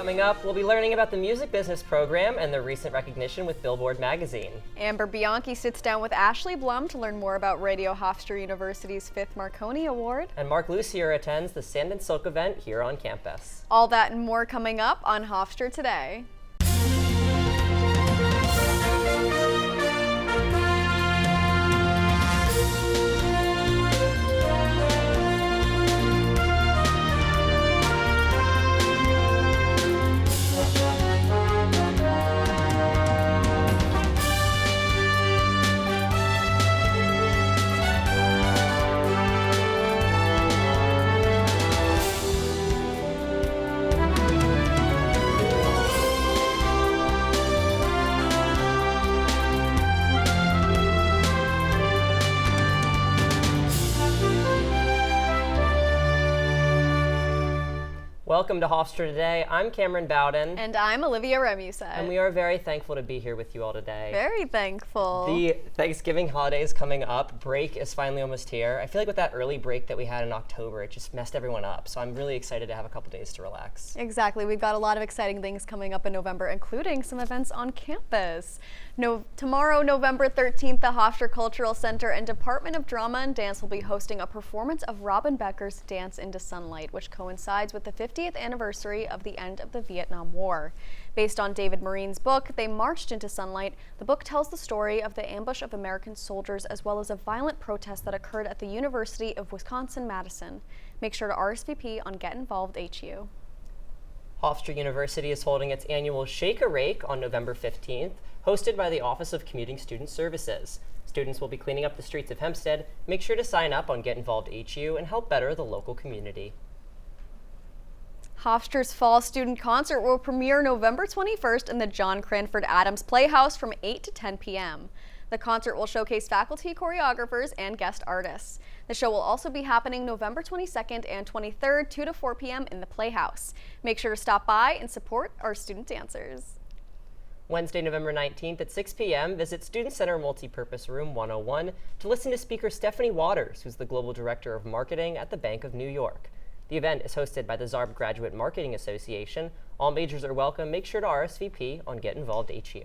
Coming up, we'll be learning about the music business program and the recent recognition with Billboard magazine. Amber Bianchi sits down with Ashley Blum to learn more about Radio Hofstra University's 5th Marconi Award. And Mark Lucier attends the Sand and Silk event here on campus. All that and more coming up on Hofstra Today. Welcome to Hofstra Today. I'm Cameron Bowden. And I'm Olivia Remusat. And we are very thankful to be here with you all today. Very thankful. The Thanksgiving holiday is coming up. Break is finally almost here. I feel like with that early break that we had in October, it just messed everyone up. So I'm really excited to have a couple days to relax. Exactly. We've got a lot of exciting things coming up in November, including some events on campus. Tomorrow, November 13th, the Hofstra Cultural Center and Department of Drama and Dance will be hosting a performance of Robin Becker's Dance into Sunlight, which coincides with the 50th anniversary of the end of the Vietnam War. Based on David Marine's book, They Marched into Sunlight, the book tells the story of the ambush of American soldiers as well as a violent protest that occurred at the University of Wisconsin-Madison. Make sure to RSVP on Get Involved HU. Hofstra University is holding its annual Shake a Rake on November 15th, hosted by the Office of Commuting Student Services. Students will be cleaning up the streets of Hempstead. Make sure to sign up on Get Involved HU and help better the local community. Hofstra's Fall Student Concert will premiere November 21st in the John Cranford Adams Playhouse from 8 to 10 p.m. The concert will showcase faculty, choreographers, and guest artists. The show will also be happening November 22nd and 23rd, 2 to 4 p.m. in the Playhouse. Make sure to stop by and support our student dancers. Wednesday, November 19th at 6 p.m., visit Student Center Multipurpose Room 101 to listen to speaker Stephanie Waters, who's the Global Director of Marketing at the Bank of New York. The event is hosted by the Zarb Graduate Marketing Association. All majors are welcome. Make sure to RSVP on Get Involved HU.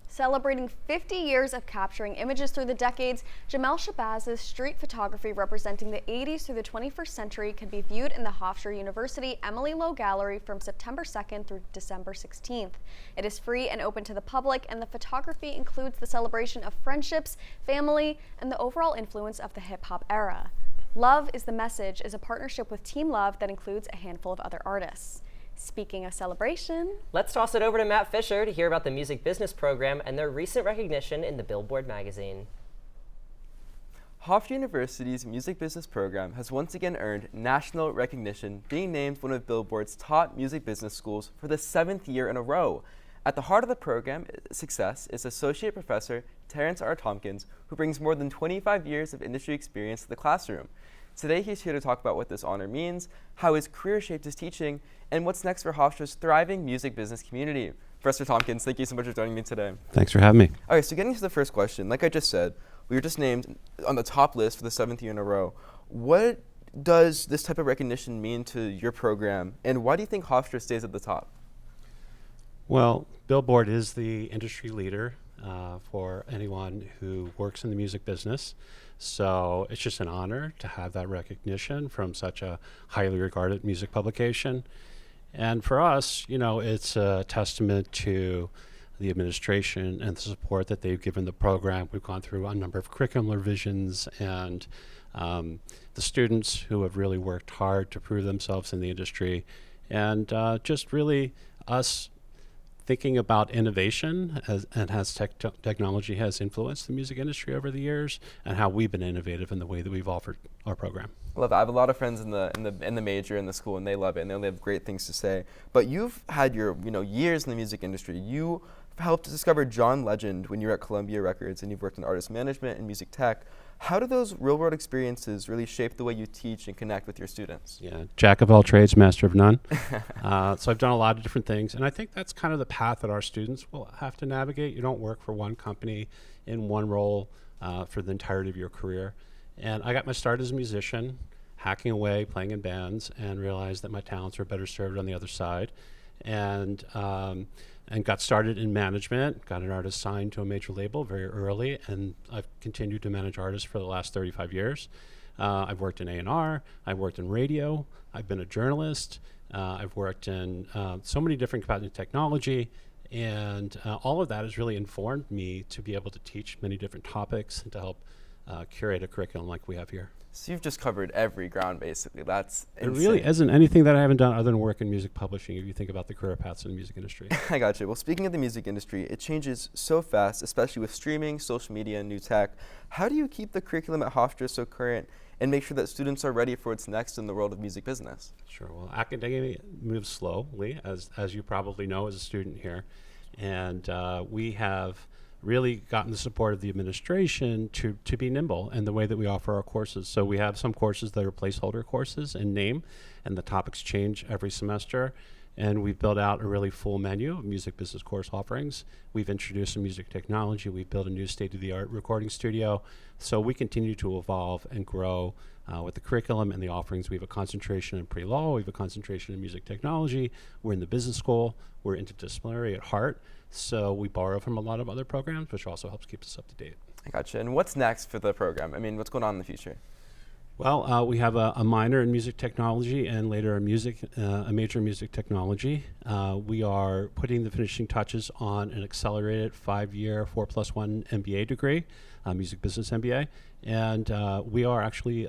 Celebrating 50 years of capturing images through the decades, Jamel Shabaz's street photography representing the 80s through the 21st century can be viewed in the Hofstra University Emily Lowe Gallery from September 2nd through December 16th. It is free and open to the public, and the photography includes the celebration of friendships, family, and the overall influence of the hip-hop era. Love is the Message is a partnership with Team Love that includes a handful of other artists. Speaking of celebration, let's toss it over to Matt Fisher to hear about the music business program and their recent recognition in the Billboard magazine. Hofstra University's music business program has once again earned national recognition, being named one of Billboard's top music business schools for the 7th year in a row. At the heart of the program success is Associate Professor Terrence R. Tompkins, who brings more than 25 years of industry experience to the classroom. Today he's here to talk about what this honor means, how his career shaped his teaching, and what's next for Hofstra's thriving music business community. Professor Tompkins, thank you so much for joining me today. Thanks for having me. All right, so getting to the first question, like I just said, we were just named on the top list for the 7th year in a row. What does this type of recognition mean to your program, and why do you think Hofstra stays at the top? Well, Billboard is the industry leader for anyone who works in the music business. So it's just an honor to have that recognition from such a highly regarded music publication. And for us, you know, it's a testament to the administration and the support that they've given the program. We've gone through a number of curriculum revisions, and the students who have really worked hard to prove themselves in the industry, and just really us thinking about innovation and how technology has influenced the music industry over the years, and how we've been innovative in the way that we've offered our program. I love it. I have a lot of friends in the major in the school, and they love it, and they only have great things to say. But you've had your years in the music industry. You helped discover John Legend when you were at Columbia Records, and you've worked in artist management and music tech. How do those real-world experiences really shape the way you teach and connect with your students? Yeah, jack of all trades, master of none. So I've done a lot of different things, and I think that's kind of the path that our students will have to navigate. You don't work for one company in one role for the entirety of your career. And I got my start as a musician, hacking away, playing in bands, and realized that my talents were better served on the other side. And got started in management, got an artist signed to a major label very early, and I've continued to manage artists for the last 35 years. I've worked in A&R, I've worked in radio, I've been a journalist, I've worked in so many different capacities in technology, and all of that has really informed me to be able to teach many different topics and to help curate a curriculum like we have here. So you've just covered every ground, basically. That's insane. It really isn't anything that I haven't done other than work in music publishing, if you think about the career paths in the music industry. I got you. Well, speaking of the music industry, it changes so fast, especially with streaming, social media, and new tech. How do you keep the curriculum at Hofstra so current and make sure that students are ready for what's next in the world of music business? Sure. Well, academia moves slowly, as you probably know as a student here. And we have really gotten the support of the administration to be nimble in the way that we offer our courses. So we have some courses that are placeholder courses in name, and the topics change every semester. And we've built out a really full menu of music business course offerings. We've introduced some music technology. We've built a new state-of-the-art recording studio. So we continue to evolve and grow with the curriculum and the offerings. We have a concentration in pre-law. We have a concentration in music technology. We're in the business school. We're interdisciplinary at heart. So we borrow from a lot of other programs, which also helps keep us up to date. I gotcha. And what's next for the program? I mean, what's going on in the future? Well, we have a minor in music technology and later a major in music technology. We are putting the finishing touches on an accelerated 5-year 4+1 MBA degree, music business MBA. And we are actually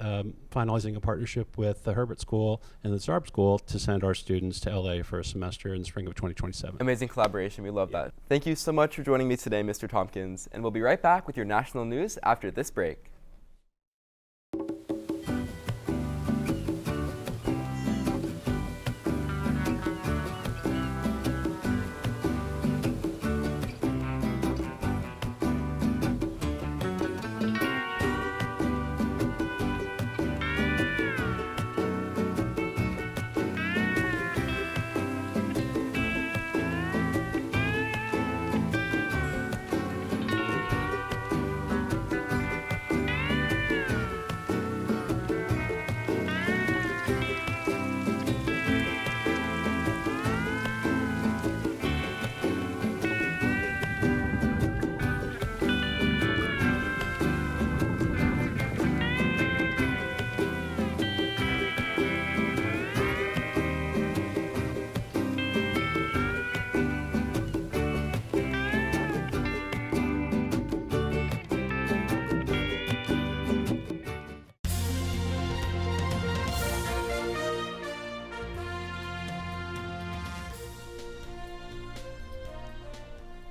finalizing a partnership with the Herbert School and the Zarb School to send our students to LA for a semester in the spring of 2027. Amazing collaboration. We love that. Thank you so much for joining me today, Mr. Tompkins. And we'll be right back with your national news after this break.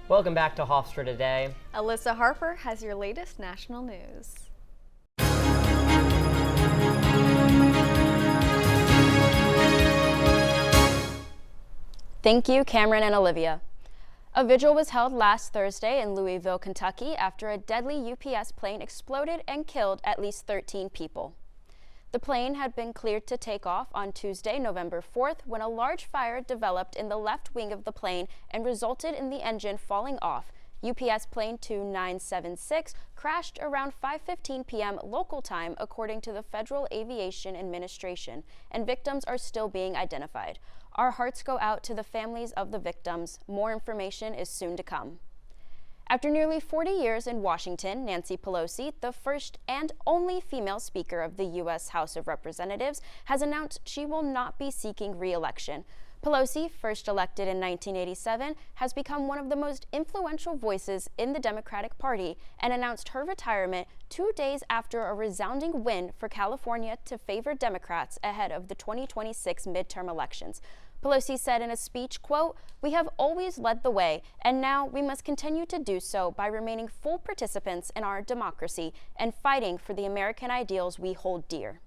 Welcome back to Hofstra Today. Alyssa Harper has your latest national news. Thank you, Cameron and Olivia. A vigil was held last Thursday in Louisville, Kentucky after a deadly UPS plane exploded and killed at least 13 people. The plane had been cleared to take off on Tuesday, November 4th, when a large fire developed in the left wing of the plane and resulted in the engine falling off. UPS plane 2976 crashed around 5:15 p.m. local time, according to the Federal Aviation Administration, and victims are still being identified. Our hearts go out to the families of the victims. More information is soon to come. After nearly 40 years in Washington, Nancy Pelosi, the first and only female Speaker of the U.S. House of Representatives, has announced she will not be seeking re-election. Pelosi, first elected in 1987, has become one of the most influential voices in the Democratic Party and announced her retirement 2 days after a resounding win for California to favor Democrats ahead of the 2026 midterm elections. Pelosi said in a speech, quote, "We have always led the way, and now we must continue to do so by remaining full participants in our democracy and fighting for the American ideals we hold dear."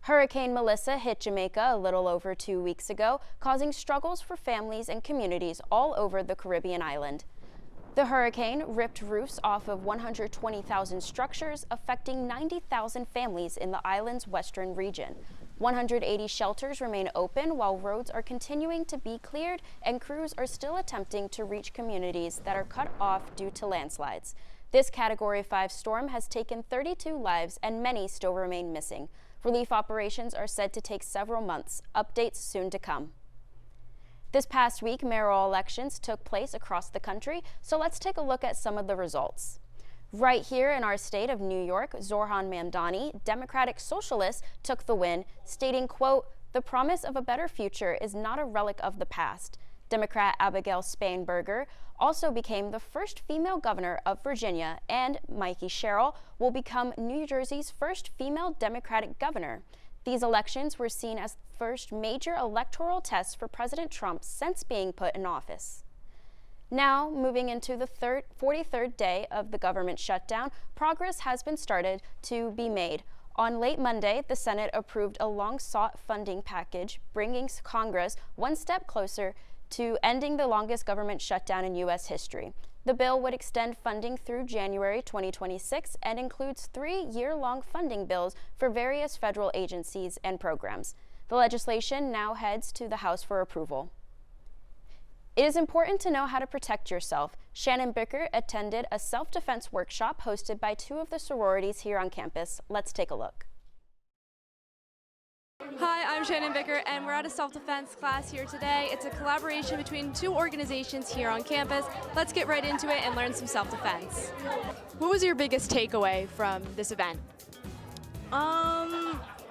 Hurricane Melissa hit Jamaica a little over 2 weeks ago, causing struggles for families and communities all over the Caribbean island. The hurricane ripped roofs off of 120,000 structures, affecting 90,000 families in the island's western region. 180 shelters remain open while roads are continuing to be cleared and crews are still attempting to reach communities that are cut off due to landslides. This Category 5 storm has taken 32 lives and many still remain missing. Relief operations are said to take several months. Updates soon to come. This past week, mayoral elections took place across the country, so let's take a look at some of the results. Right here in our state of New York, Zohran Mamdani, Democratic Socialist, took the win, stating, quote, "The promise of a better future is not a relic of the past." Democrat Abigail Spanberger also became the first female governor of Virginia, and Mikey Sherrill will become New Jersey's first female Democratic governor. These elections were seen as the first major electoral test for President Trump since being put in office. Now, moving into the 43rd day of the government shutdown, progress has been started to be made. On late Monday, the Senate approved a long-sought funding package, bringing Congress one step closer to ending the longest government shutdown in U.S. history. The bill would extend funding through January 2026 and includes 3-year-long funding bills for various federal agencies and programs. The legislation now heads to the House for approval. It is important to know how to protect yourself. Shannon Bicker attended a self-defense workshop hosted by 2 of the sororities here on campus. Let's take a look. Hi, I'm Shannon Bicker, and we're at a self-defense class here today. It's a collaboration between 2 organizations here on campus. Let's get right into it and learn some self-defense. What was your biggest takeaway from this event?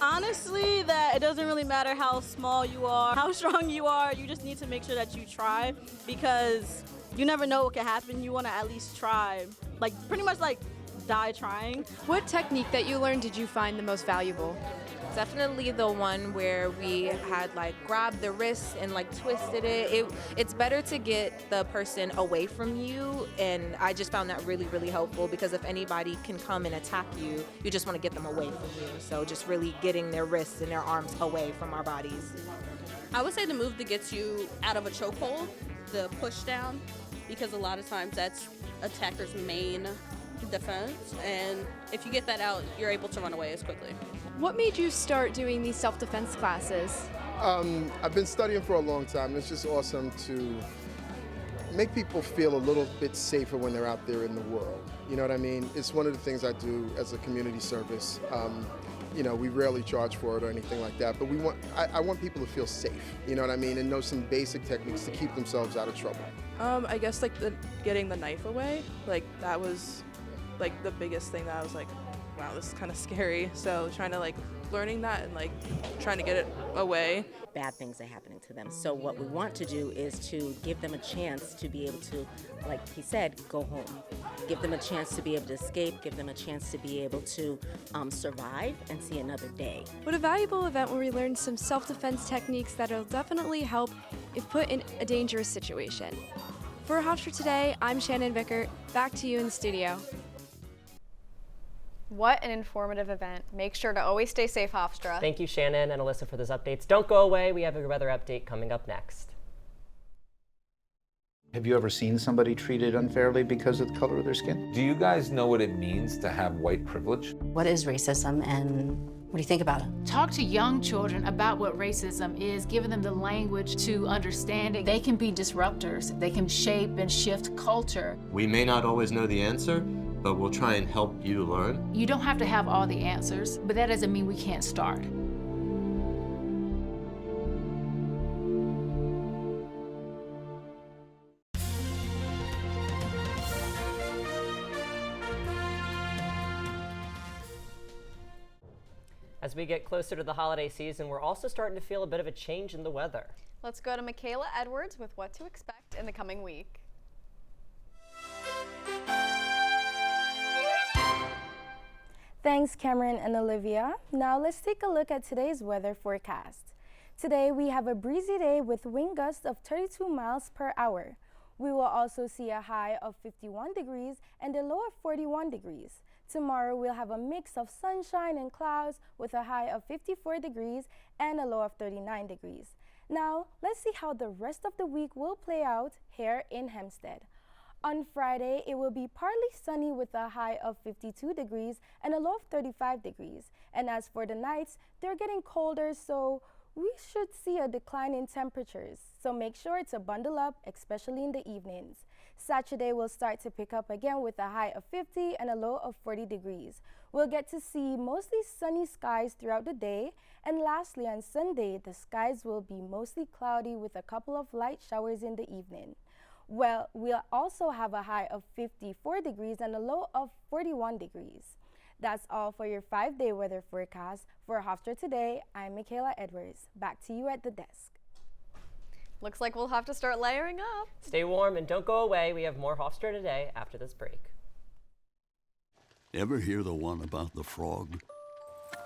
Honestly, that it doesn't really matter how small you are, how strong you are, you just need to make sure that you try, because you never know what can happen. You want to at least try, like pretty much like die trying. What technique that you learned did you find the most valuable? Definitely the one where we had like grabbed the wrist and like twisted it. It's better to get the person away from you, and I just found that really, really helpful, because if anybody can come and attack you, you just want to get them away from you. So just really getting their wrists and their arms away from our bodies. I would say the move that gets you out of a chokehold, the push down, because a lot of times that's attacker's main defense, and if you get that out, you're able to run away as quickly. What made you start doing these self-defense classes? I've been studying for a long time. It's just awesome to make people feel a little bit safer when they're out there in the world. You know what I mean? It's one of the things I do as a community service. You know, we rarely charge for it or anything like that, but I want people to feel safe, you know what I mean, and know some basic techniques to keep themselves out of trouble. I guess like getting the knife away, like that was like the biggest thing that I was like, wow, this is kind of scary. So trying to like learning that and like trying to get it away. Bad things are happening to them. So what we want to do is to give them a chance to be able to, like he said, go home. Give them a chance to be able to escape, give them a chance to be able to survive and see another day. What a valuable event where we learned some self-defense techniques that'll definitely help if put in a dangerous situation. For Hofstra Today, I'm Shannon Vickert. Back to you in the studio. What an informative event. Make sure to always stay safe, Hofstra. Thank you, Shannon and Alyssa, for those updates. Don't go away. We have a weather update coming up next. Have you ever seen somebody treated unfairly because of the color of their skin? Do you guys know what it means to have white privilege? What is racism, and what do you think about it? Talk to young children about what racism is, giving them the language to understand it. They can be disruptors. They can shape and shift culture. We may not always know the answer, but we'll try and help you learn. You don't have to have all the answers, but that doesn't mean we can't start. As we get closer to the holiday season, we're also starting to feel a bit of a change in the weather. Let's go to Michaela Edwards with what to expect in the coming week. Thanks, Cameron and Olivia. Now let's take a look at today's weather forecast. Today we have a breezy day with wind gusts of 32 miles per hour. We will also see a high of 51 degrees and a low of 41 degrees. Tomorrow we'll have a mix of sunshine and clouds with a high of 54 degrees and a low of 39 degrees. Now let's see how the rest of the week will play out here in Hempstead. On Friday, it will be partly sunny with a high of 52 degrees and a low of 35 degrees. And as for the nights, they're getting colder, so we should see a decline in temperatures, so make sure to bundle up, especially in the evenings. Saturday will start to pick up again with a high of 50 and a low of 40 degrees. We'll get to see mostly sunny skies throughout the day, and lastly on Sunday, the skies will be mostly cloudy with a couple of light showers in the evening. Well, we'll also have a high of 54 degrees and a low of 41 degrees. That's all for your 5-day weather forecast. For Hofstra Today, I'm Michaela Edwards. Back to you at the desk. Looks like we'll have to start layering up. Stay warm and don't go away. We have more Hofstra Today after this break. Ever hear the one about the frog?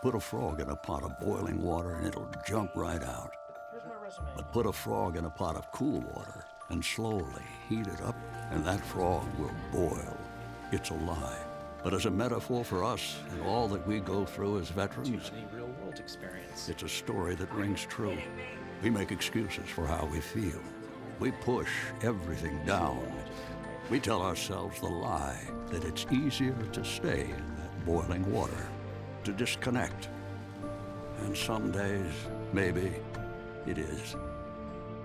Put a frog in a pot of boiling water and it'll jump right out. Here's my resume. But put a frog in a pot of cool water and slowly heat it up, and that frog will boil. It's a lie. But as a metaphor for us and all that we go through as veterans, Real-world experience. it's a story that rings true. We make excuses for how we feel. We push everything down. We tell ourselves the lie that it's easier to stay in that boiling water, to disconnect. And some days, maybe, it is.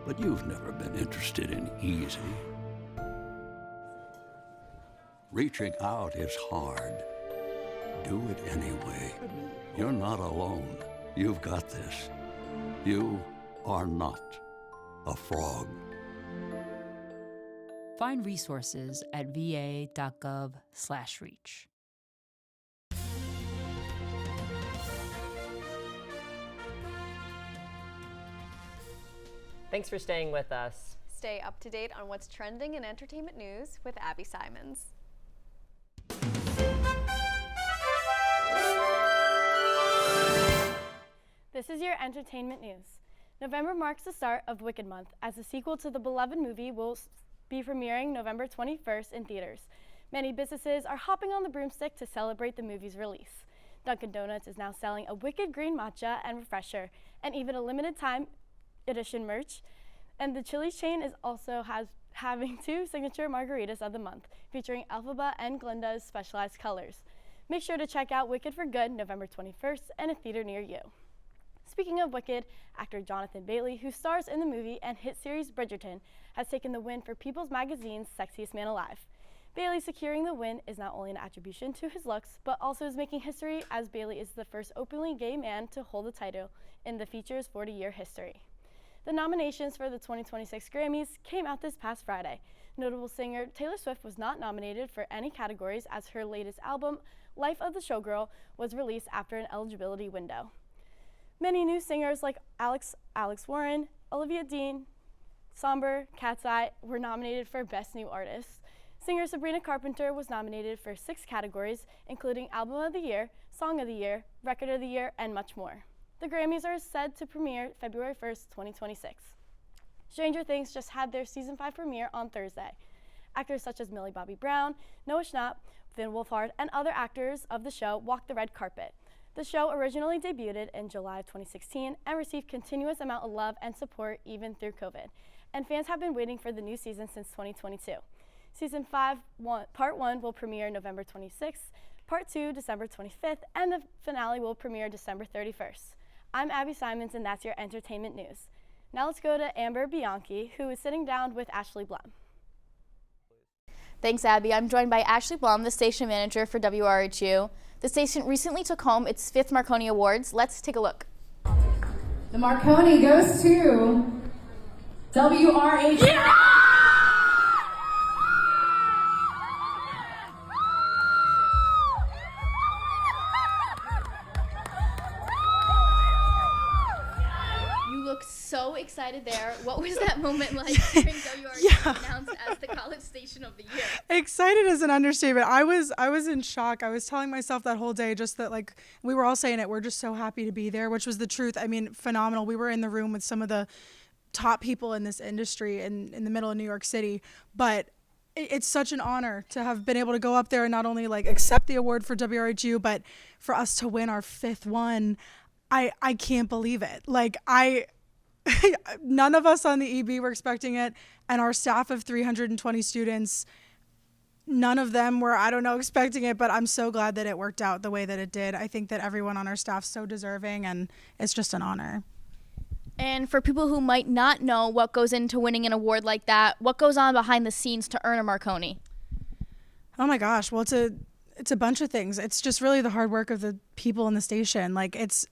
But you've never been interested in easy. Reaching out is hard. Do it anyway. You're not alone. You've got this. You are not a frog. Find resources at va.gov/reach. Thanks for staying with us. Stay up to date on what's trending in entertainment news with Abby Simons. This is your entertainment news. November marks the start of Wicked Month, as the sequel to the beloved movie will be premiering November 21st in theaters. Many businesses are hopping on the broomstick to celebrate the movie's release. Dunkin' Donuts is now selling a Wicked Green Matcha and Refresher, and even a limited time edition merch. And the Chili's chain is also having 2 signature margaritas of the month, featuring Elphaba and Glenda's specialized colors. Make sure to check out Wicked for Good November 21st in a theater near you. Speaking of Wicked, actor Jonathan Bailey, who stars in the movie and hit series Bridgerton, has taken the win for People's Magazine's Sexiest Man Alive. Bailey securing the win is not only an attribution to his looks, but also is making history, as Bailey is the first openly gay man to hold the title in the feature's 40-year history. The nominations for the 2026 Grammys came out this past Friday. Notable singer Taylor Swift was not nominated for any categories, as her latest album, Life of the Showgirl, was released after an eligibility window. Many new singers like Alex Warren, Olivia Dean, Somber, Cat's Eye were nominated for Best New Artist. Singer Sabrina Carpenter was nominated for 6 categories, including Album of the Year, Song of the Year, Record of the Year, and much more. The Grammys are said to premiere February 1st, 2026. Stranger Things just had their Season 5 premiere on Thursday. Actors such as Millie Bobby Brown, Noah Schnapp, Finn Wolfhard, and other actors of the show walked the red carpet. The show originally debuted in July of 2016 and received continuous amount of love and support even through COVID. And fans have been waiting for the new season since 2022. Season 5, Part 1 will premiere November 26th, Part 2 December 25th, and the finale will premiere December 31st. I'm Abby Simons, and that's your entertainment news. Now let's go to Amber Bianchi, who is sitting down with Ashley Blum. Thanks, Abby. I'm joined by Ashley Blum, the station manager for WRHU. The station recently took home its 5th Marconi Awards. Let's take a look. The Marconi goes to WRHU. Yeah! So excited there. What was that moment like hearing WRHU announced as the college station of the year? Excited is an understatement. I was in shock. I was telling myself that whole day just that, like, we were all saying it, we're just so happy to be there, which was the truth. I mean, phenomenal. We were in the room with some of the top people in this industry in the middle of New York City, but it's such an honor to have been able to go up there and not only like accept the award for WRHU, but for us to win our 5th one. I can't believe it. Like, none of us on the EB were expecting it, and our staff of 320 students, none of them were, expecting it, but I'm so glad that it worked out the way that it did. I think that everyone on our staff's so deserving, and it's just an honor. And for people who might not know what goes into winning an award like that, what goes on behind the scenes to earn a Marconi? Oh my gosh. Well, it's a bunch of things. It's just really the hard work of the people in the station. Like, it's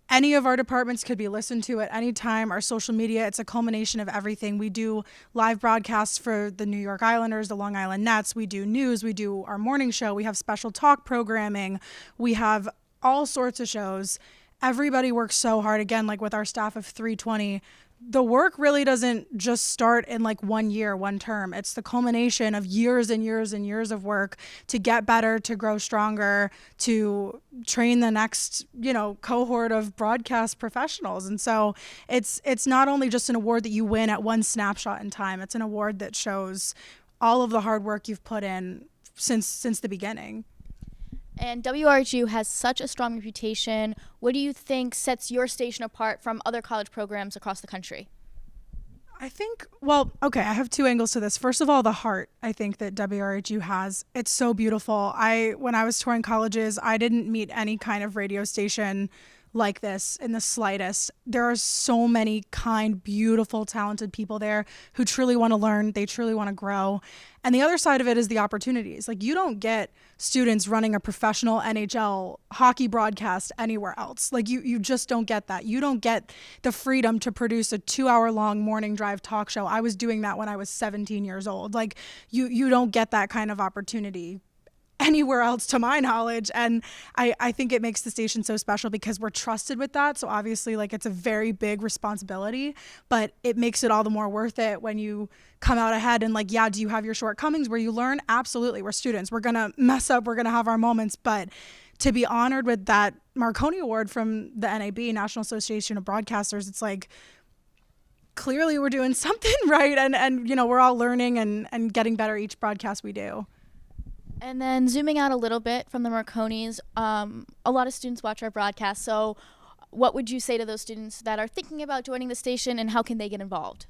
any of our departments could be listened to at any time. Our social media, it's a culmination of everything. We do live broadcasts for the New York Islanders, the Long Island Nets. We do news. We do our morning show. We have special talk programming. We have all sorts of shows. Everybody works so hard. Again, like with our staff of 320, the work really doesn't just start in like 1 year, one term. It's the culmination of years and years and years of work to get better, to grow stronger, to train the next, cohort of broadcast professionals. And so it's not only just an award that you win at one snapshot in time. It's an award that shows all of the hard work you've put in since the beginning. And WRHU has such a strong reputation. What do you think sets your station apart from other college programs across the country? I think, I have two angles to this. First of all, the heart, I think, that WRHU has. It's so beautiful. When I was touring colleges, I didn't meet any kind of radio station like this in the slightest. There are so many kind, beautiful, talented people there who truly want to learn. They truly want to grow. And the other side of it is the opportunities. Like, you don't get students running a professional NHL hockey broadcast anywhere else. Like, you just don't get that. You don't get the freedom to produce a 2-hour-long morning drive talk show. I was doing that when I was 17 years old. Like, you don't get that kind of opportunity anywhere else, to my knowledge. And I think it makes the station so special because we're trusted with that. So obviously, like, it's a very big responsibility, but it makes it all the more worth it when you come out ahead. And like, yeah, do you have your shortcomings where you learn? Absolutely. We're students. We're going to mess up. We're going to have our moments. But to be honored with that Marconi Award from the NAB, National Association of Broadcasters, it's like, clearly we're doing something right. And we're all learning and getting better each broadcast we do. And then zooming out a little bit from the Marconis, a lot of students watch our broadcast. So what would you say to those students that are thinking about joining the station, and how can they get involved?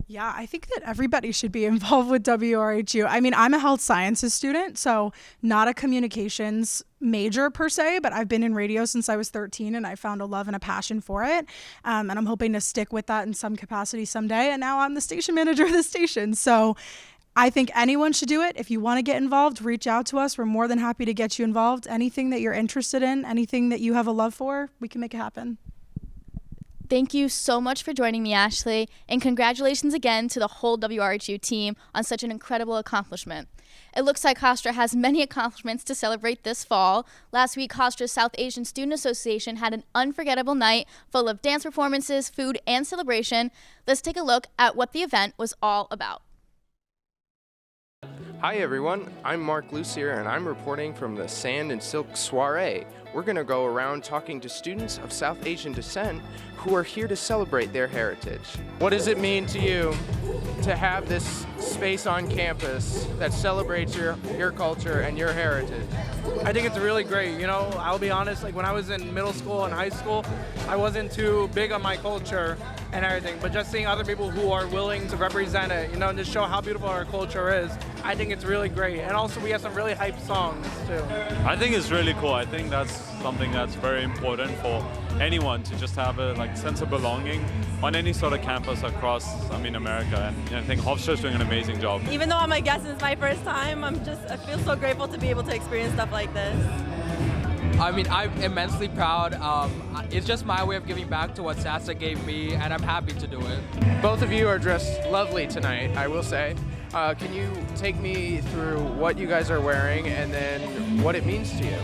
Yeah, I think that everybody should be involved with WRHU. I mean, I'm a health sciences student, so not a communications major per se, but I've been in radio since I was 13 and I found a love and a passion for it. And I'm hoping to stick with that in some capacity someday. And now I'm the station manager of the station. So I think anyone should do it. If you want to get involved, reach out to us. We're more than happy to get you involved. Anything that you're interested in, anything that you have a love for, we can make it happen. Thank you so much for joining me, Ashley, and congratulations again to the whole WRHU team on such an incredible accomplishment. It looks like Hofstra has many accomplishments to celebrate this fall. Last week, Hofstra's South Asian Student Association had an unforgettable night full of dance performances, food, and celebration. Let's take a look at what the event was all about. Hi everyone, I'm Mark Lucier and I'm reporting from the Sand and Silk Soiree. We're going to go around talking to students of South Asian descent who are here to celebrate their heritage. What does it mean to you to have this space on campus that celebrates your culture and your heritage? I think it's really great. I'll be honest, like when I was in middle school and high school, I wasn't too big on my culture and everything, but just seeing other people who are willing to represent it, and to show how beautiful our culture is, I think it's really great. And also we have some really hype songs too. I think it's really cool. I think that's something that's very important for anyone to just have a sense of belonging on any sort of campus across, America. And I think Hofstra is doing an amazing job. Even though I'm a guest and it's my first time, I feel so grateful to be able to experience stuff like this. I'm immensely proud. It's just my way of giving back to what SASA gave me, and I'm happy to do it. Both of you are dressed lovely tonight, I will say. Can you take me through what you guys are wearing and then what it means to you?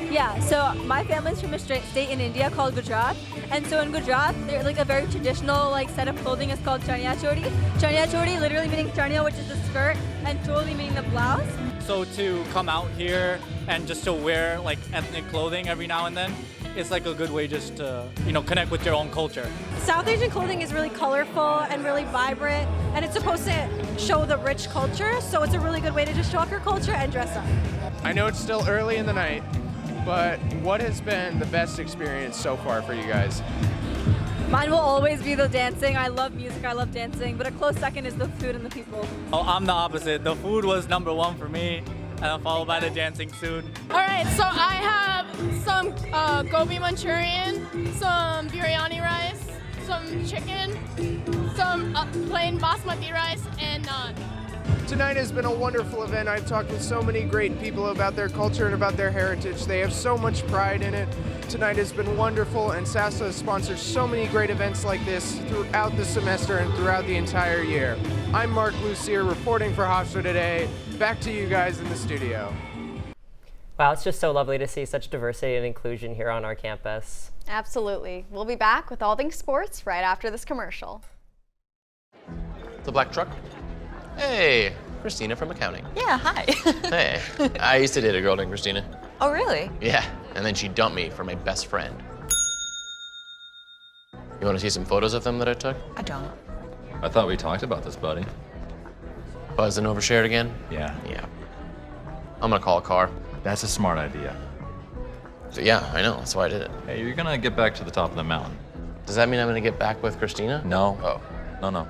Yeah, so my family's from a state in India called Gujarat, and so in Gujarat, they're a very traditional set of clothing is called chaniya chori. Chaniya chori literally meaning chaniya, which is the skirt, and choli meaning the blouse. So to come out here and just to wear ethnic clothing every now and then, it's a good way just to connect with your own culture. South Asian clothing is really colorful and really vibrant, and it's supposed to show the rich culture, so it's a really good way to just show off your culture and dress up. I know it's still early in the night, but what has been the best experience so far for you guys? Mine will always be the dancing. I love music, I love dancing, but a close second is the food and the people. Oh, I'm the opposite. The food was number one for me, and then followed by the dancing soon. All right, so I have some gobi Manchurian, some biryani rice, some chicken, some plain basmati rice, and naan. Tonight has been a wonderful event. I've talked with so many great people about their culture and about their heritage. They have so much pride in it. Tonight has been wonderful, and SASA has sponsored so many great events like this throughout the semester and throughout the entire year. I'm Mark Lucier reporting for Hofstra Today. Back to you guys in the studio. Wow, it's just so lovely to see such diversity and inclusion here on our campus. Absolutely. We'll be back with all things sports right after this commercial. The black truck? Hey, Christina from accounting. Yeah, hi. Hey, I used to date a girl named Christina. Oh, really? Yeah, and then she dumped me for my best friend. You want to see some photos of them that I took? I don't. I thought we talked about this, buddy. Buzzed and overshared again? Yeah. Yeah. I'm gonna call a car. That's a smart idea. So, yeah, I know, that's why I did it. Hey, you're gonna get back to the top of the mountain. Does that mean I'm gonna get back with Christina? No. Oh. No.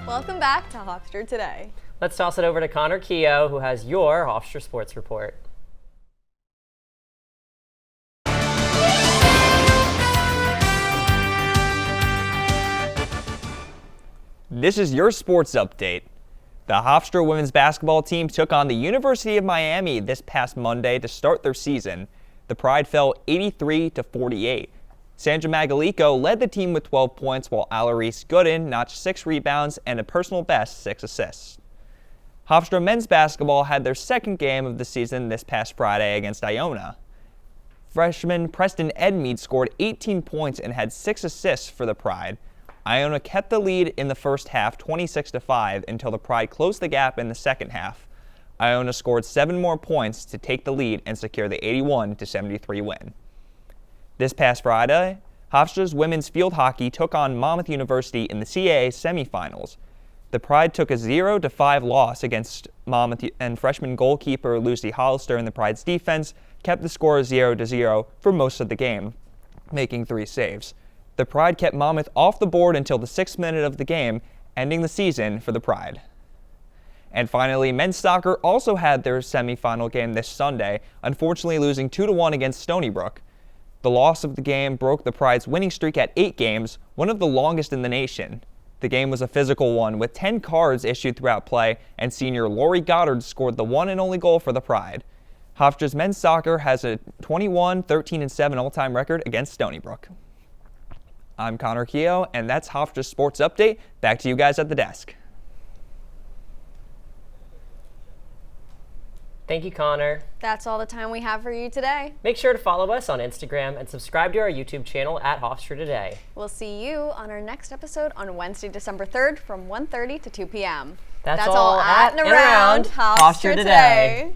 Welcome back to Hofstra Today. Let's toss it over to Connor Keogh, who has your Hofstra Sports Report. This is your sports update. The Hofstra women's basketball team took on the University of Miami this past Monday to start their season. The Pride fell 83-48. Sandra Magalico led the team with 12 points, while Alarise Gooden notched 6 rebounds and a personal best 6 assists. Hofstra men's basketball had their second game of the season this past Friday against Iona. Freshman Preston Edmeade scored 18 points and had 6 assists for the Pride. Iona kept the lead in the first half 26-5 until the Pride closed the gap in the second half. Iona scored 7 more points to take the lead and secure the 81-73 win. This past Friday, Hofstra's women's field hockey took on Monmouth University in the CAA semifinals. The Pride took a 0-5 loss against Monmouth, and freshman goalkeeper Lucy Hollister in the Pride's defense kept the score 0-0 for most of the game, making 3 saves. The Pride kept Monmouth off the board until the 6th minute of the game, ending the season for the Pride. And finally, men's soccer also had their semifinal game this Sunday, unfortunately losing 2-1 against Stony Brook. The loss of the game broke the Pride's winning streak at 8 games, one of the longest in the nation. The game was a physical one, with 10 cards issued throughout play, and senior Lori Goddard scored the one and only goal for the Pride. Hofstra's men's soccer has a 21-13-7 all-time record against Stony Brook. I'm Connor Keogh, and that's Hofstra's Sports Update. Back to you guys at the desk. Thank you, Connor. That's all the time we have for you today. Make sure to follow us on Instagram and subscribe to our YouTube channel at Hofstra Today. We'll see you on our next episode on Wednesday, December 3rd from 1:30 to 2 p.m. That's all at and around Hofstra Today.